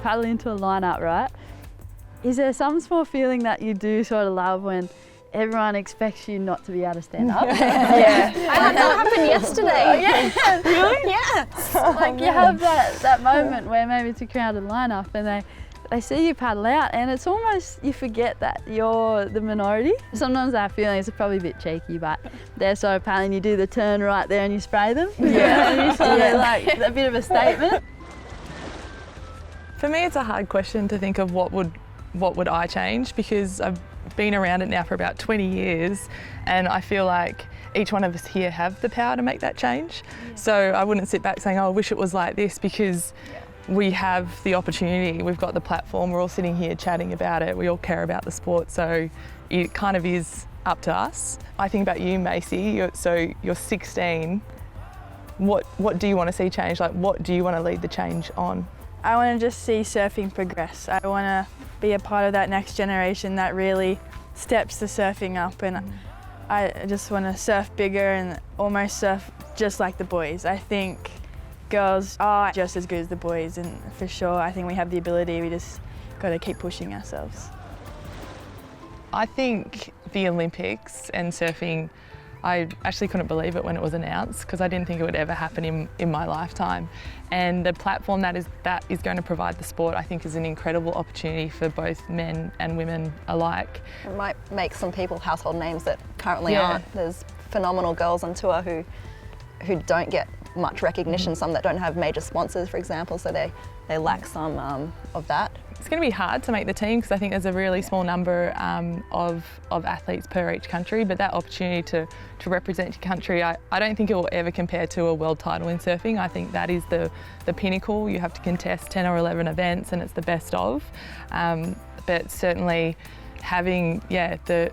paddle into a lineup, right? Is there some small feeling that you do sort of love when everyone expects you not to be able to stand up? Yeah. I had that happen yesterday. Yeah. Really? Yeah. Like you have that moment where maybe it's a crowded lineup and they see you paddle out and it's almost, you forget that you're the minority. Sometimes I have feelings it's probably a bit cheeky, but they're sort of paddling, you do the turn right there and you spray them. Yeah. And you sort of like a bit of a statement. For me, it's a hard question to think of what would I change, because I've been around it now for about 20 years and I feel like each one of us here have the power to make that change. So I wouldn't sit back saying, oh, I wish it was like this, because we have the opportunity, we've got the platform, we're all sitting here chatting about it, we all care about the sport, so it kind of is up to us. I think about you, Macy, you're 16. What do you want to see change? Like, what do you want to lead the change on? I want to just see surfing progress. I want to be a part of that next generation that really steps the surfing up, and I just want to surf bigger and almost surf just like the boys. I think girls are just as good as the boys, and for sure I think we have the ability, we just got to keep pushing ourselves. I think the Olympics and surfing, I actually couldn't believe it when it was announced, because I didn't think it would ever happen in my lifetime. And the platform that is going to provide the sport, I think, is an incredible opportunity for both men and women alike. It might make some people household names that currently aren't. There's phenomenal girls on tour who don't get much recognition, some that don't have major sponsors, for example, so they lack some of that. It's going to be hard to make the team because I think there's a really small number of athletes per each country, but that opportunity to represent your country, I don't think it will ever compare to a world title in surfing. I think that is the pinnacle. You have to contest 10 or 11 events and it's the best of. But certainly having, the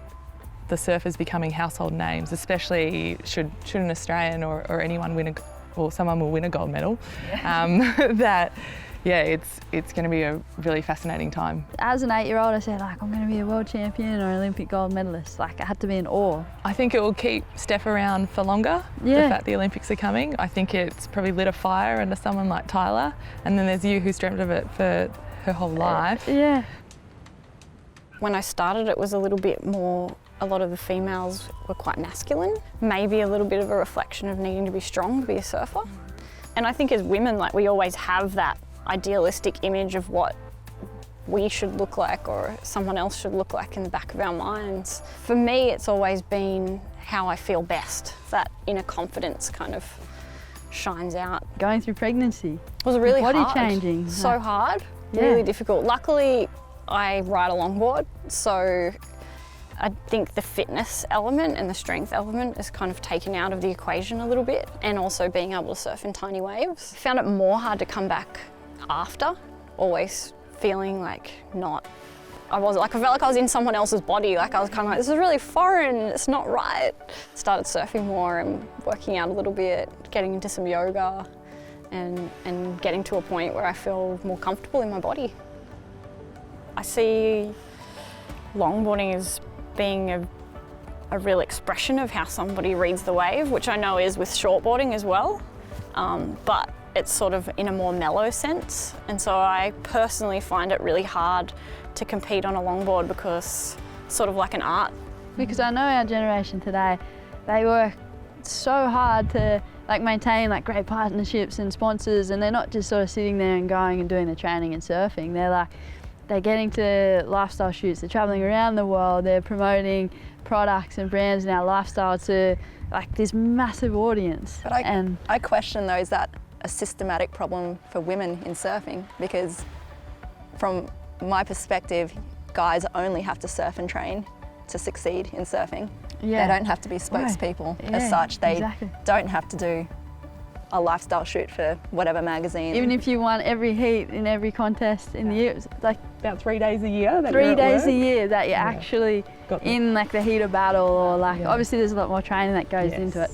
surfers becoming household names, especially should an Australian or anyone win or someone will win a gold medal, it's going to be a really fascinating time. As an 8-year-old, I said, like, I'm going to be a world champion or Olympic gold medalist. Like, I had to be in awe. I think it will keep Steph around for longer, the fact the Olympics are coming. I think it's probably lit a fire under someone like Tyler, and then there's you who's dreamt of it for her whole life. Yeah. When I started, it was a little bit more, a lot of the females were quite masculine, maybe a little bit of a reflection of needing to be strong to be a surfer. And I think as women, like, we always have that idealistic image of what we should look like or someone else should look like in the back of our minds. For me, it's always been how I feel best. That inner confidence kind of shines out. Going through pregnancy. It was really hard. Body changing. So hard, really difficult. Luckily, I ride a longboard, so I think the fitness element and the strength element is kind of taken out of the equation a little bit, and also being able to surf in tiny waves. I found it more hard to come back after, always feeling like I felt like I was in someone else's body, like I was kind of like, this is really foreign, it's not right. Started surfing more and working out a little bit, getting into some yoga and getting to a point where I feel more comfortable in my body. I see longboarding as being a real expression of how somebody reads the wave, which I know is with shortboarding as well, but it's sort of in a more mellow sense. And so I personally find it really hard to compete on a longboard because it's sort of like an art. Because I know our generation today, they work so hard to maintain great partnerships and sponsors, and they're not just sort of sitting there and going and doing the training and surfing. They're getting to lifestyle shoots, they're traveling around the world, they're promoting products and brands in our lifestyle to this massive audience. But I question though, is that a systematic problem for women in surfing? Because from my perspective, guys only have to surf and train to succeed in surfing. Yeah. They don't have to be spokespeople as such. They don't have to do a lifestyle shoot for whatever magazine. Even if you won every heat in every contest in the year, it's about 3 days a year. 3 days a year that you're actually in the heat of battle, or obviously there's a lot more training that goes into it.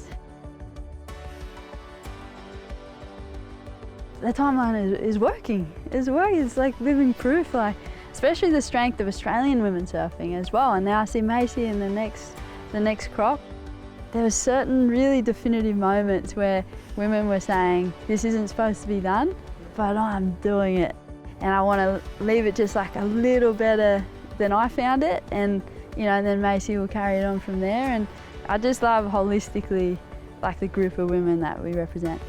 The timeline is working. It's working. It's living proof. Especially the strength of Australian women surfing as well. And now I see Macy in the next crop. There were certain really definitive moments where women were saying, this isn't supposed to be done, but I'm doing it. and I want to leave it just like a little better than I found it, and you know, and then Macy will carry it on from there. And I just love holistically like the group of women that we represent.